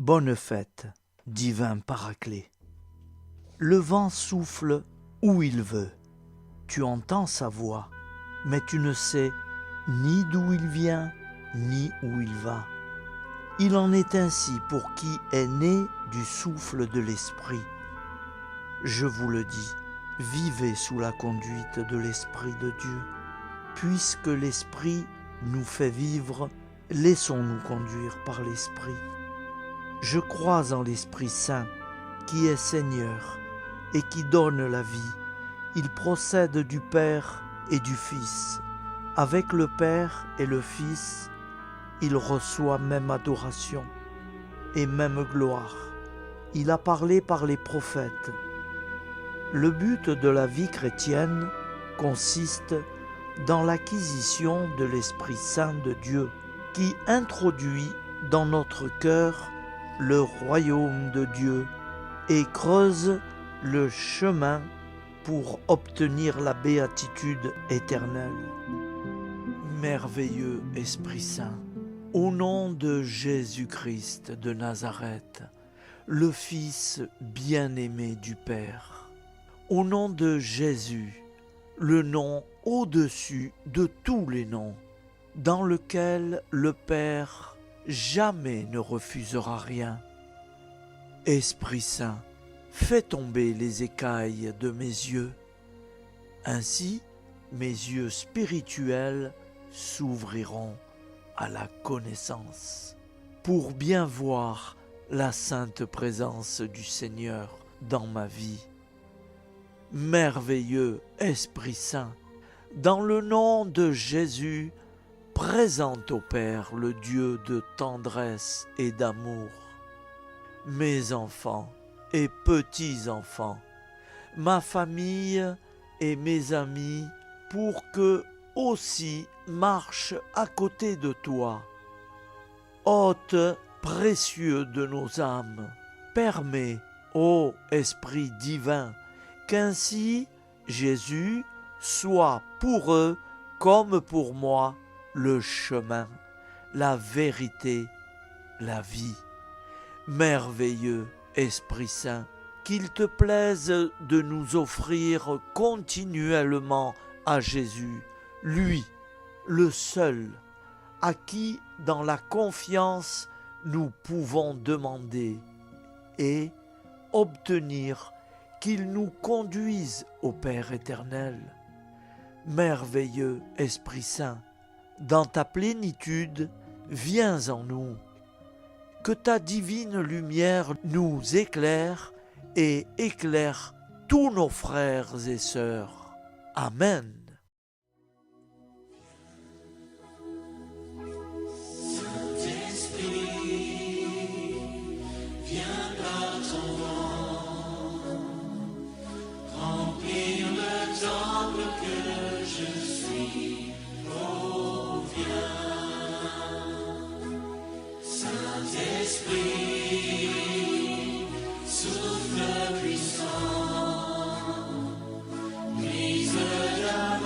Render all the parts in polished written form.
Bonne fête, divin Paraclet. Le vent souffle où il veut. Tu entends sa voix, mais tu ne sais ni d'où il vient, ni où il va. Il en est ainsi pour qui est né du souffle de l'Esprit. Je vous le dis, vivez sous la conduite de l'Esprit de Dieu. Puisque l'Esprit nous fait vivre, laissons-nous conduire par l'Esprit. Je crois en l'Esprit Saint, qui est Seigneur et qui donne la vie. Il procède du Père et du Fils. Avec le Père et le Fils, il reçoit même adoration et même gloire. Il a parlé par les prophètes. Le but de la vie chrétienne consiste dans l'acquisition de l'Esprit Saint de Dieu, qui introduit dans notre cœur le royaume de Dieu et creuse le chemin pour obtenir la béatitude éternelle. Merveilleux Esprit Saint, au nom de Jésus-Christ de Nazareth, le Fils bien-aimé du Père, au nom de Jésus, le nom au-dessus de tous les noms, dans lequel le Père jamais ne refusera rien. Esprit Saint, fais tomber les écailles de mes yeux. Ainsi, mes yeux spirituels s'ouvriront à la connaissance, pour bien voir la sainte présence du Seigneur dans ma vie. Merveilleux Esprit Saint, dans le nom de Jésus, présente au Père le Dieu de tendresse et d'amour. Mes enfants et petits-enfants, ma famille et mes amis, pour que aussi marchent à côté de toi. Hôte précieux de nos âmes, permets, ô Esprit divin, qu'ainsi Jésus soit pour eux comme pour moi le chemin, la vérité, la vie. Merveilleux Esprit Saint, qu'il te plaise de nous offrir continuellement à Jésus, lui, le seul, à qui, dans la confiance, nous pouvons demander et obtenir qu'il nous conduise au Père éternel. Merveilleux Esprit Saint, dans ta plénitude, viens en nous. Que ta divine lumière nous éclaire et éclaire tous nos frères et sœurs. Amen. Esprit, souffle puissant, brise la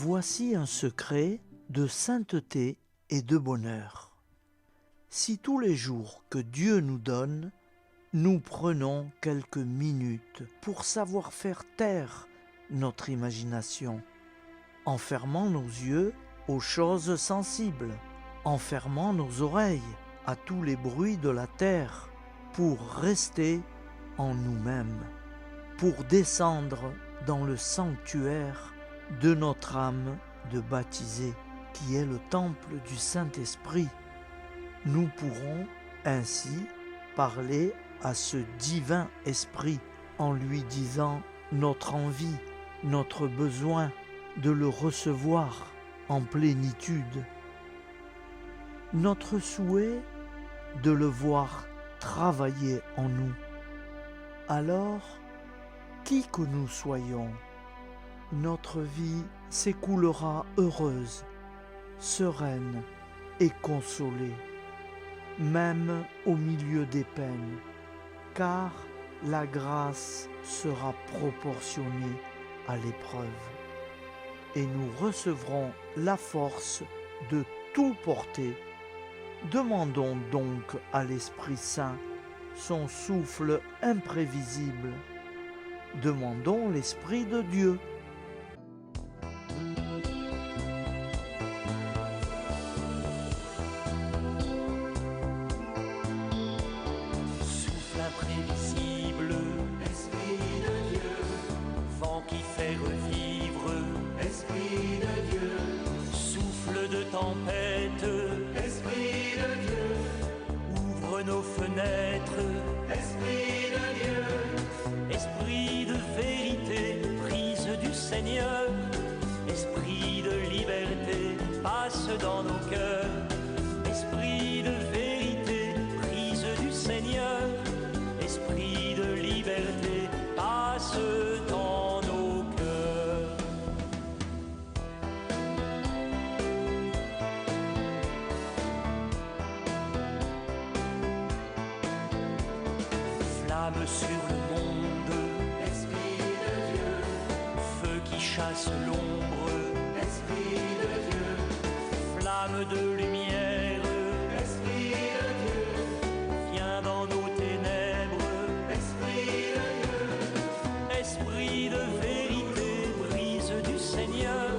Voici un secret de sainteté et de bonheur. Si tous les jours que Dieu nous donne, nous prenons quelques minutes pour savoir faire taire notre imagination, en fermant nos yeux aux choses sensibles, en fermant nos oreilles à tous les bruits de la terre, pour rester en nous-mêmes, pour descendre dans le sanctuaire de notre âme de baptisé, qui est le temple du Saint-Esprit. Nous pourrons ainsi parler à ce divin esprit en lui disant notre envie, notre besoin de le recevoir en plénitude, notre souhait de le voir travailler en nous. Alors, qui que nous soyons, notre vie s'écoulera heureuse, sereine et consolée, même au milieu des peines, car la grâce sera proportionnée à l'épreuve, et nous recevrons la force de tout porter. Demandons donc à l'Esprit Saint son souffle imprévisible. Demandons l'Esprit de Dieu. Souffle imprévisible, Esprit de Dieu, vent qui fait revivre, Esprit de Dieu, souffle de tempête, Esprit de Dieu, ouvre nos fenêtres, Esprit de Dieu, Esprit de vérité, prise du Seigneur, Esprit de liberté, passe dans nos cœurs, Esprit de vérité, prise du Seigneur, Esprit de liberté, passe dans nos cœurs. Flamme sur le monde, Esprit de Dieu, feu qui chasse l'ombre, Esprit de Dieu, flamme de lumière, Esprit de Dieu, viens dans nos ténèbres, Esprit de Dieu, Esprit de vérité, brise du Seigneur,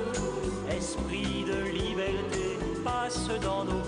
Esprit de liberté, passe dans nos